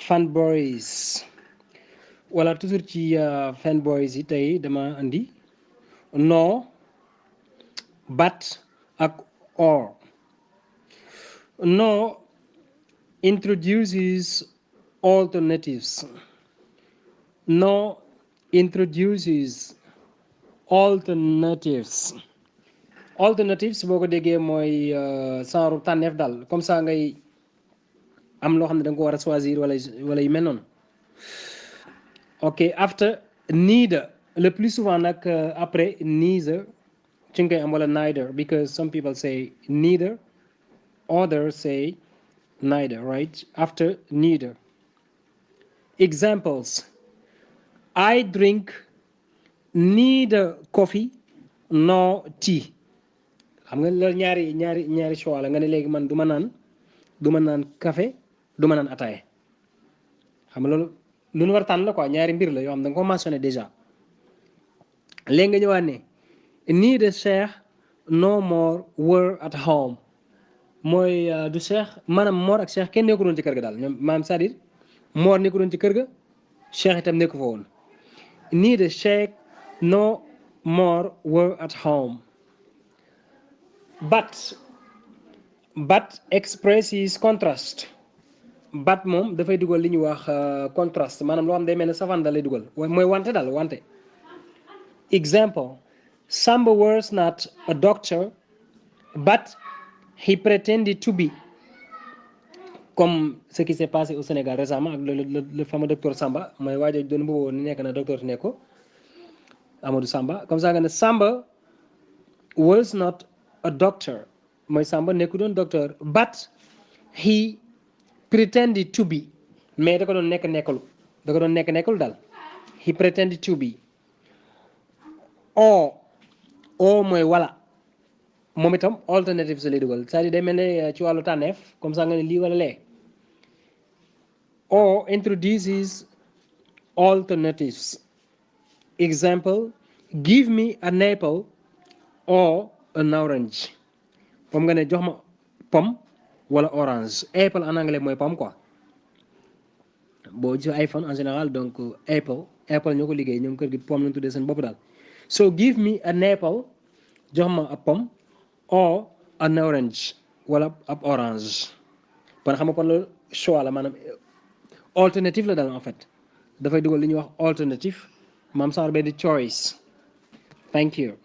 fanboys wala toujours ci fanboys yi tey dama andi no but ak or. No introduces alternatives. No introduces alternatives. Alternatives boo ko déggee mooy genre tànneef daal comme ça ngay am loo xam ne da nga ko war a choisir wala yu mel noonu. ok after neither le plus souvent nag après neither ci nga koy am wala neither because some people say neither others say neither, right? After neither. Examples. I drink neither coffee nor tea. xam nga loolu ñaari choix la nga ne léegi man du ma naan café du ma naan ataaya xam nga loolu lu nu war a tànn la quoi ñaari mbir la yoo xam da nga ko mentionné déjà léegi nga ñëwaat ne neither Cheikh no more were at home. mooy du Cheikh maanaam Mor ak Cheikh kenn nekku doon ci kër ga daal ñoom maanaam c'est-à-dire Mor nekku doon ci kër ga Cheikh itam nekku fa woon. Neither Cheikh no more were at home. But expresses contrast. But moom dafay dugal li ñuy wax contrast maanaam loo xam day mel ne savant da lay dugal mooy wante daal wante. Example. Samba was not a doctor but he pretended to be. Comme ce qui s'est passé au Sénégal récemment ak le fameux docteur Samba mooy waajo doon boobu ni nekk na docteur ne ko Amadou Samba comme ça nga ne Samba was not a doctor mooy Samba nekku doon docteur but he pretended to be mais da ko doon nekk nekkalu daal he pretended to be. o mooy wala moom itam alternative sa lay dugal c'est-à-dire day mel ne ci wàllu tànneef comme ça nga ne lii wala lee. Or introduces alternatives. Example, give me an apple or an orange. Comme nga ne jox ma pomme wala orange. Apple en anglais mooy pomme quoi. boo ci iPhone en général donc Apple ñoo ko liggéey ñoom kër gi pomme lañ tuddee seen bopp daal. So give me an apple jox ma ab pomme or an orange wala ab orange. kon xam nga kon loolu choix la maanaam alternative la daal en fait dafay dugal li ñuy wax alternative maam saar benn choice. Thank you.